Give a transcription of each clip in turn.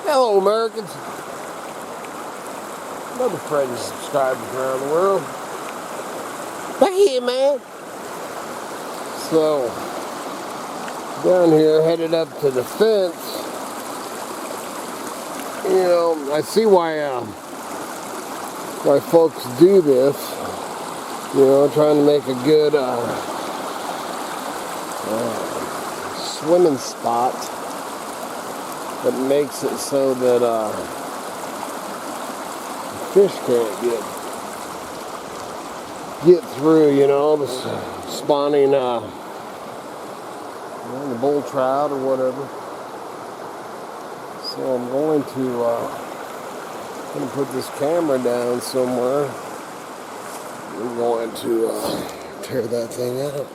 Hello, Americans. Another friend and subscribers around the world. Back here, man. So, down here, headed up to the fence. You know, I see why folks do this. You know, trying to make a good swimming spot that makes it so that fish can't get through, you know, the spawning the bull trout or whatever. So I'm going to put this camera down somewhere. I'm going to tear that thing out.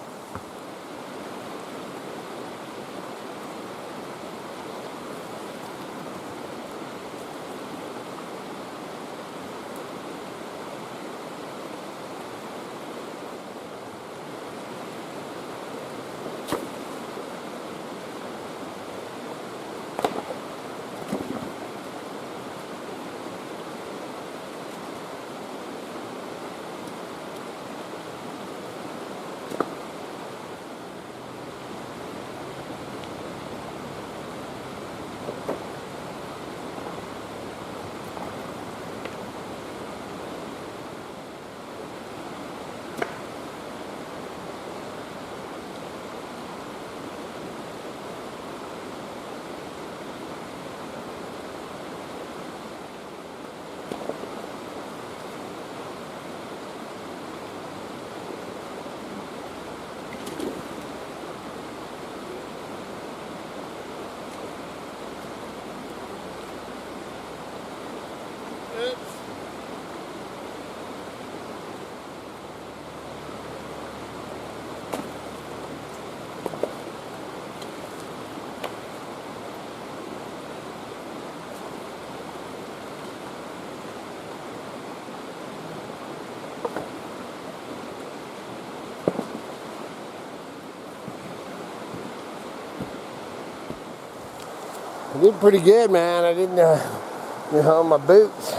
I did pretty good, man. I didn't, you know, my boots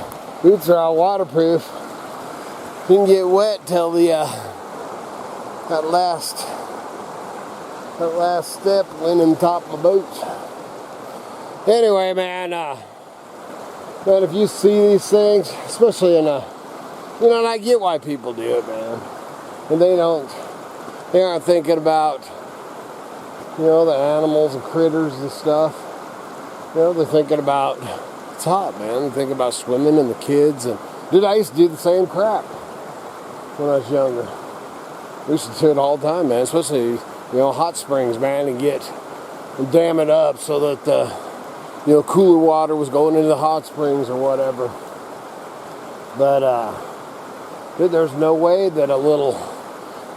are all waterproof. Didn't get wet till the that last step went in the top of my boots. Anyway, man, but if you see these things, especially in a, you know, and I get why people do it, man, and they aren't thinking about, you know, the animals and critters and stuff. You know, they're thinking about, it's hot, man. They're thinking about swimming and the kids. And dude, I used to do the same crap when I was younger. We used to do it all the time, man. Especially, you know, hot springs, man, and dam it up so that the, you know, cooler water was going into the hot springs or whatever. But, dude, there's no way that a little,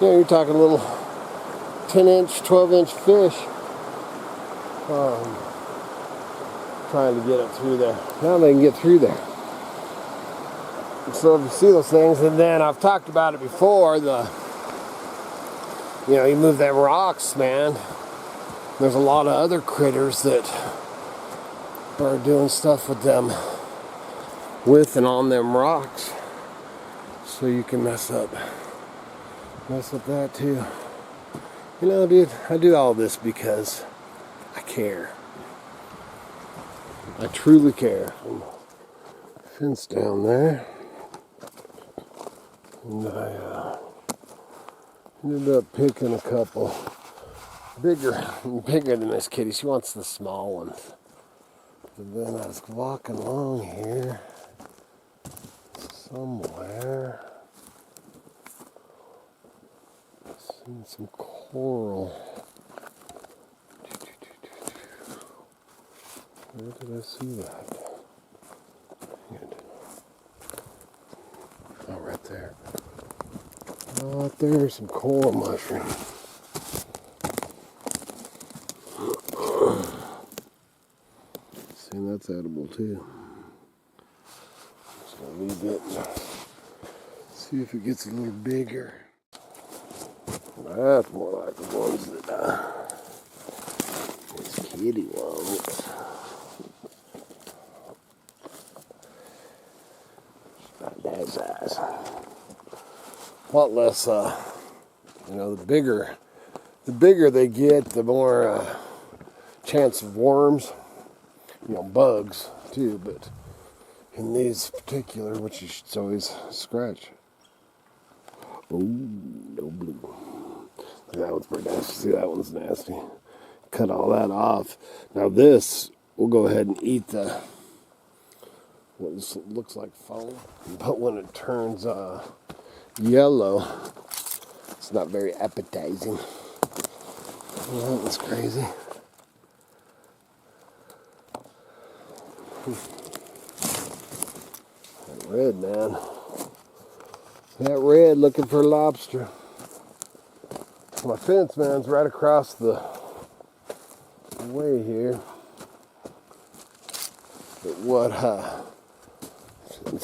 you know, you're talking a little 10-inch, 12-inch fish, trying to get it through there. Now they can get through there. So if you see those things, and then I've talked about it before, you know, you move them rocks, man. There's a lot of other critters that are doing stuff with them, with and on them rocks. So you can mess up that too. You know, dude, I do all this because I care. I truly care. Fence down there, and I ended up picking a couple bigger than this kitty. She wants the small ones. And then I was walking along here somewhere, seeing some coral. Where did I see that? Oh, right there. Oh, right there, some coral mushroom. See, that's edible too. Just gonna leave it. See if it gets a little bigger. That's more like the ones that this kitty wants. size. A lot less, you know, the bigger they get, the more chance of worms, you know, bugs too, but in these particular, which you should always scratch. Oh, no blue. That one's pretty nasty. See, that one's nasty. Cut all that off. Now this, we'll go ahead and eat the, what looks like foam, but when it turns yellow, it's not very appetizing. Well, that was crazy. That red, man. That red looking for lobster. My fence, man, is right across the way here. But what,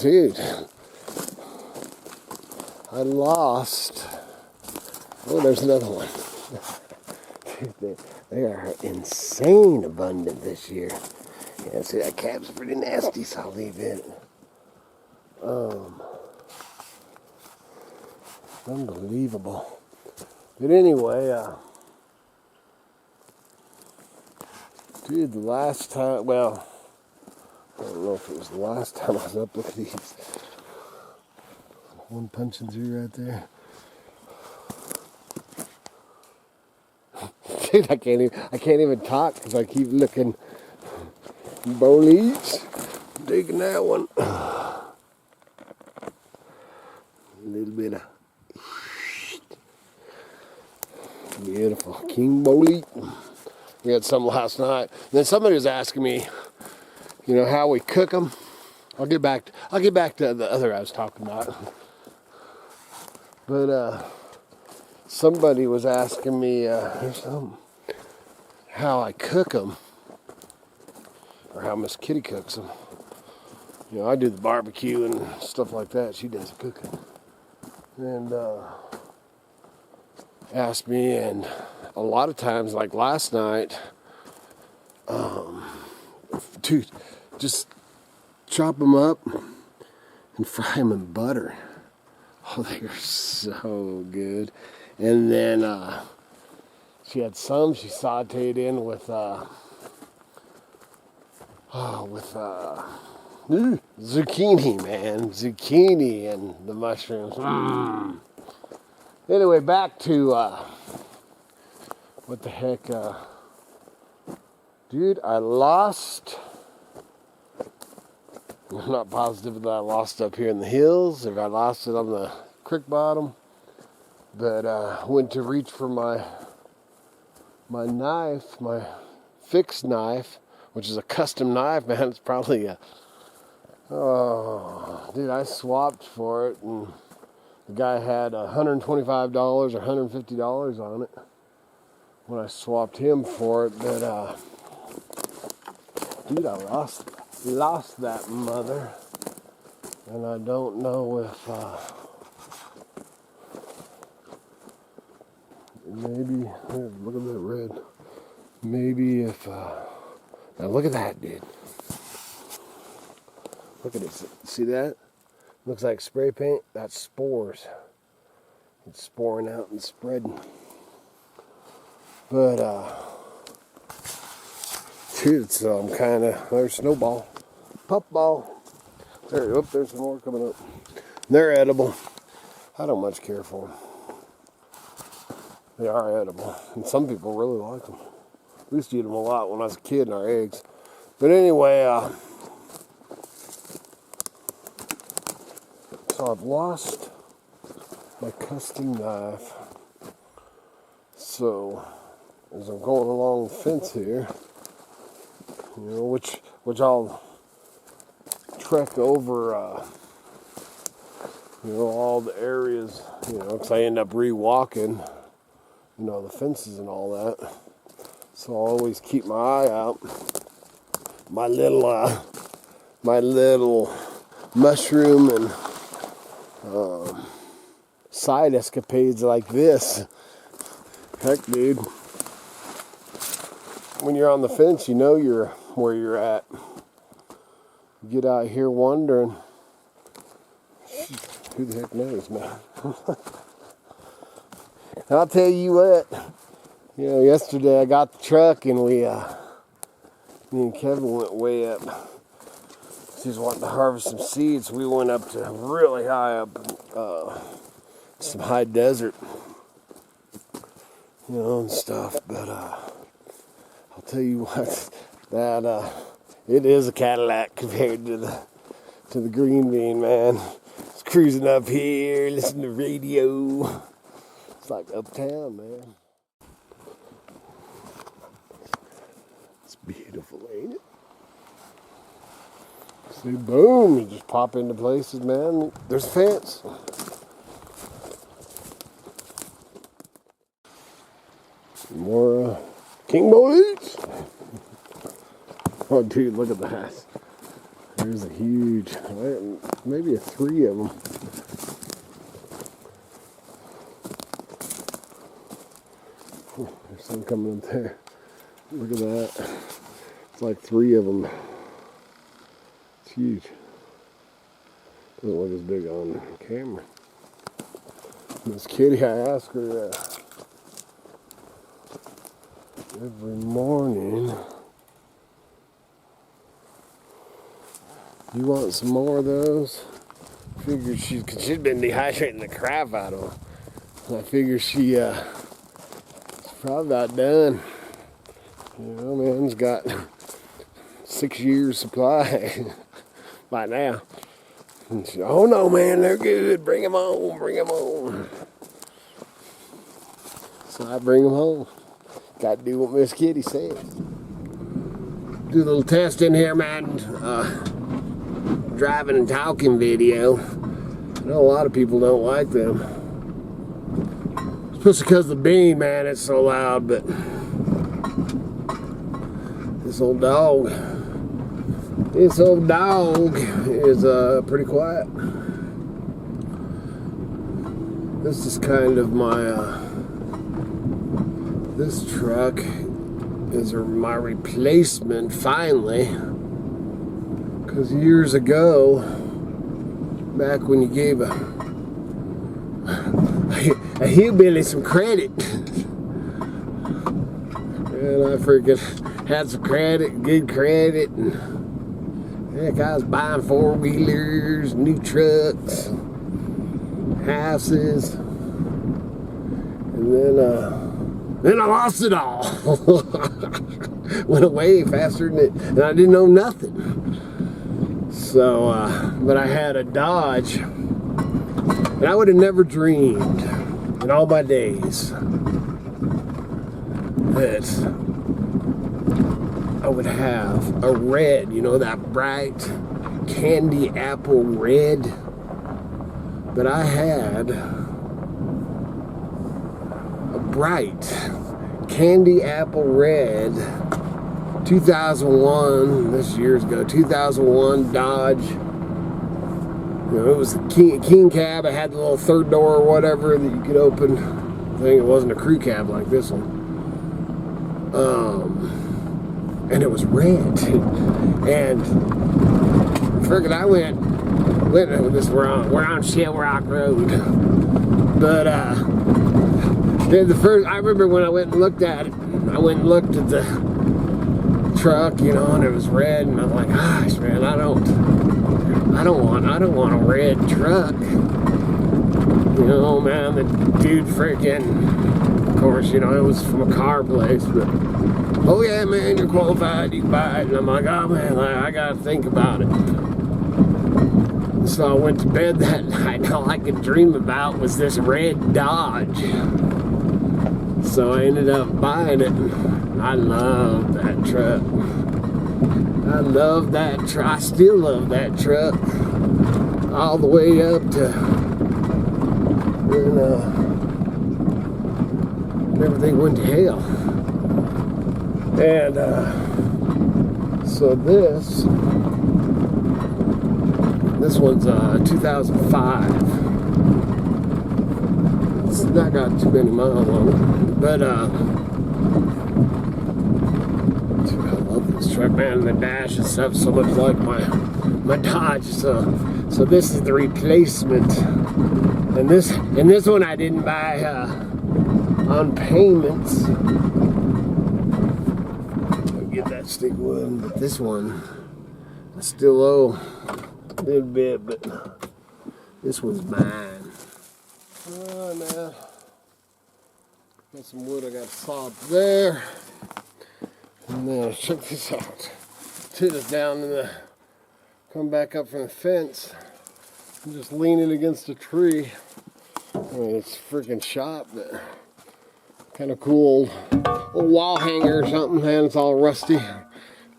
dude, I lost. Oh, there's another one. Dude, they are insane abundant this year. Yeah, see, that cab's pretty nasty, so I'll leave it. Unbelievable. But anyway, dude, the last time, well, I don't know if it was the last time I was up with these. One punching through right there. Dude, I can't even talk because I keep looking. Bolies, taking that one. A little bit of beautiful king bolete. We had some last night. And then somebody was asking me, you know, how we cook them. I'll get back to the other I was talking about. But somebody was asking me how I cook them, or how Miss Kitty cooks them. You know, I do the barbecue and stuff like that. She does the cooking. And asked me, and a lot of times, like last night, dude, just chop them up and fry them in butter. Oh, they are so good. And then she had some she sauteed in with zucchini, man. Zucchini and the mushrooms. Anyway, back to what the heck, dude, I lost. I'm not positive that I lost up here in the hills, or if I lost it on the creek bottom, but went to reach for my knife, my fixed knife, which is a custom knife, man. It's probably dude, I swapped for it, and the guy had $125 or $150 on it when I swapped him for it. But dude, I lost that mother, and I don't know if maybe, look at that red. Maybe if now look at that, dude. Look at this. See that? Looks like spray paint. That's spores. It's sporing out and spreading. But dude, so I'm kind of, there's snowball, puffball. There's some more coming up. They're edible. I don't much care for them. They are edible, and some people really like them. We used to eat them a lot when I was a kid in our eggs. But anyway, so I've lost my custom knife. So as I'm going along the fence here, you know, which I'll trek over, you know, all the areas, you know, because I end up re-walking, you know, the fences and all that. So I'll always keep my eye out. My little mushroom and side escapades like this. Heck, dude. When you're on the fence, you know where you're at. You get out here wandering. Who the heck knows, man? I'll tell you what. You know, yesterday I got the truck and me and Kevin went way up. She's wanting to harvest some seeds. We went up to really high up, some high desert, you know, and stuff. But I'll tell you what, that it is a Cadillac compared to the green bean, man. It's cruising up here, listening to radio. It's like uptown, man. It's beautiful, ain't it? See, boom, you just pop into places, man. There's a fence. More king boys. Oh, dude, look at that. There's a huge, maybe 3 of them. There's some coming up there. Look at that. It's like 3 of them. It's huge. Doesn't look as big on camera. This kitty, I ask her every morning, you want some more of those? Figured she'd been dehydrating the crap out of them. I figured she's probably about done. You know, man's got 6 years supply by now. And she, oh no, man, they're good. Bring them on, bring them on. So I bring them home. Got to do what Miss Kitty says. Do a little test in here, man. Driving and talking video. I know a lot of people don't like them. Especially because the bean, man, it's so loud, but this old dog is pretty quiet. This is kind of my, this truck is my replacement finally. Because years ago, back when you gave a hillbilly some credit, and I freaking had some credit, good credit, and heck, I was buying 4-wheelers, new trucks, houses, and then I lost it all. Went away faster than it, and I didn't know nothing. So, but I had a Dodge, and I would have never dreamed in all my days that I would have a red, you know, that bright candy apple red. But I had a bright candy apple red 2001, this years ago, 2001 Dodge. You know, it was the king cab. It had the little third door or whatever that you could open. I think it wasn't a crew cab like this one. And it was red. And friggin' I went with this, we're on Shell Rock Road. But then I remember when I went and looked at it, I went and looked at the truck, you know, and it was red, and I'm like, gosh, man, I don't want a red truck. You know, man, the dude freaking, of course, you know, it was from a car place, but, oh yeah, man, you're qualified, you can buy it. And I'm like, oh man, I gotta think about it. So I went to bed that night, and all I could dream about was this red Dodge. So I ended up buying it. I love that truck. I love that truck. I still love that truck. All the way up to, and everything went to hell. And so this one's 2005. It's not got too many miles on it, but dude, I love this truck, man. The dash and stuff so much like my my Dodge. So this is the replacement. And this one I didn't buy on payments. I'll get that stick wood, but this one I still owe a little bit, but this one's mine. Oh man. Got some wood I got sawed there. And then check this out. Tit is down in the, come back up from the fence. I'm just leaning against a tree. I mean, it's freaking shot, but kind of cool. Old wall hanger or something, man. It's all rusty. The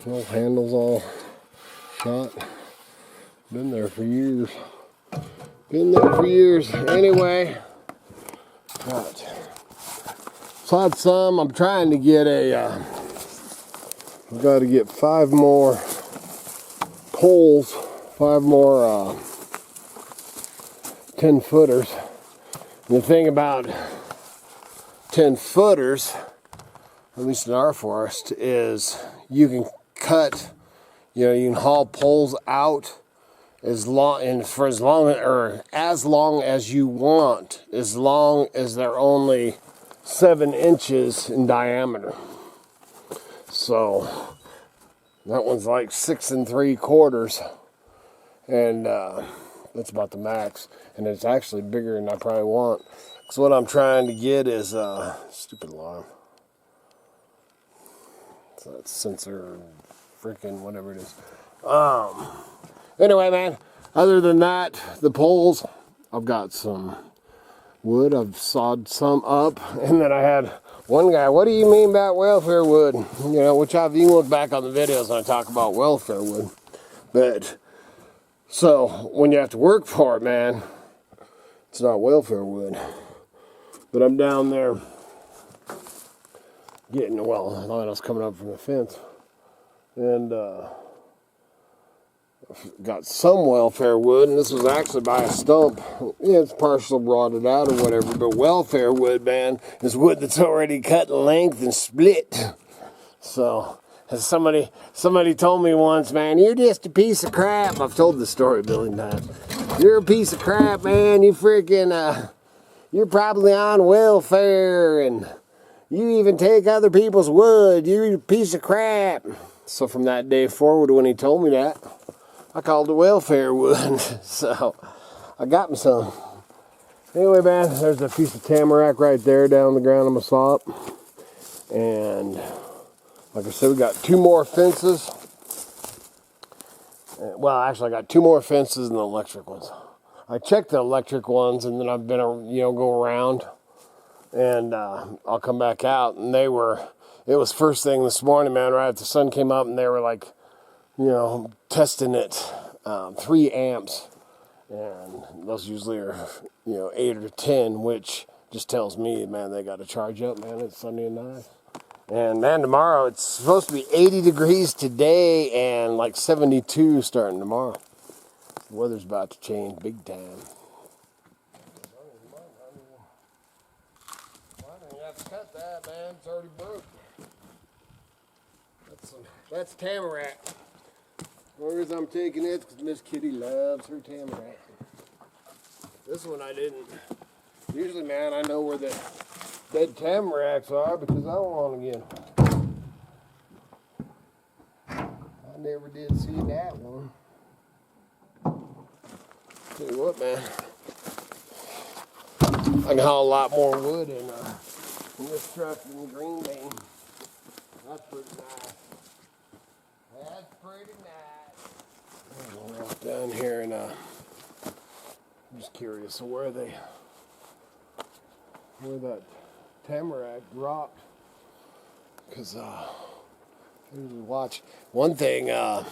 old handle's all shot. Been there for years. Been there for years. Anyway, got sawed some. I'm trying to get a. I've got to get 5 more poles, 5 more 10-footers. And the thing about 10-footers, at least in our forest, is you can cut, you know, you can haul poles out as long as you want, as long as they're only 7 inches in diameter. So that one's like 6 3/4, and that's about the max. And it's actually bigger than I probably want. So what I'm trying to get is stupid alarm. So that's sensor, freaking whatever it is. Anyway, man. Other than that, the poles, I've got some wood. I've sawed some up, and then I had one guy, what do you mean about welfare wood? You know, which you can look back on the videos when I talk about welfare wood. But, so, when you have to work for it, man, it's not welfare wood. But I'm down there getting, well, I thought I was coming up from the fence. And, got some welfare wood, and this was actually by a stump. Yeah, it's partially rotted out or whatever, but welfare wood, man, is wood that's already cut in length and split. So, as somebody told me once, man, you're just a piece of crap. I've told this story a billion times. You're a piece of crap, man. You freaking, you're probably on welfare, and you even take other people's wood. You're a piece of crap. So from that day forward, when he told me that, I called it welfare wood. So I got me some. Anyway, man, there's a piece of tamarack right there down on the ground on my saw. And like I said, we got 2 more fences. Well, actually, I got 2 more fences than the electric ones. I checked the electric ones, and then I've been, go around, and I'll come back out, and it was first thing this morning, man, right after the sun came up, and they were like, testing it, 3 amps, and those usually are, 8 or 10, which just tells me, man, they got to charge up, man. It's Sunday and night. And man, tomorrow it's supposed to be 80 degrees today and like 72 starting tomorrow. The weather's about to change big time. Well, I didn't have to cut that, man. It's already broke. That's tamarack. The only reason I'm taking it is because Miss Kitty loves her tamarack. This one I didn't. Usually, man, I know where the dead tamaracks are because I don't want to get them. I never did see that one. Tell you what, man. I can haul a lot more wood in this truck than the green bean. That's pretty nice. That's pretty nice. I'm going off down here and I'm just curious of where that tamarack dropped. Because I usually watch. One thing, dude, I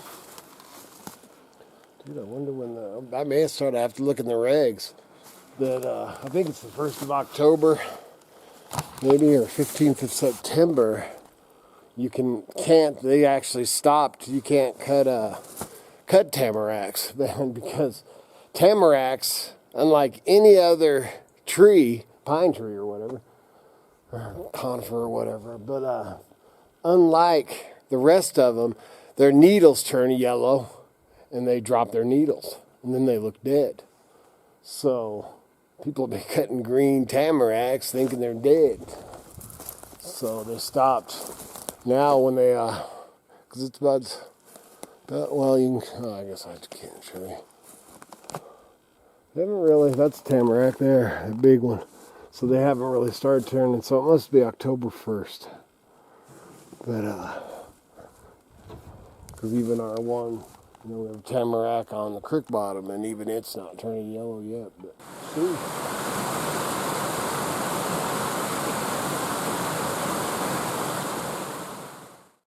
wonder when I may have started to have to look in the regs. That I think it's the 1st of October, maybe, or 15th of September. They actually stopped. You can't cut tamaracks, man, because tamaracks, unlike any other tree, pine tree or whatever, or conifer or whatever, but unlike the rest of them, their needles turn yellow, and they drop their needles, and then they look dead. So people have been cutting green tamaracks thinking they're dead. So they stopped. Now when they, because it's about, well, you can, I guess I can't show you. They haven't really, that's tamarack there, the big one. So they haven't really started turning, so it must be October 1st. But, because even our one, you know, we have tamarack on the creek bottom, and even it's not turning yellow yet. But see.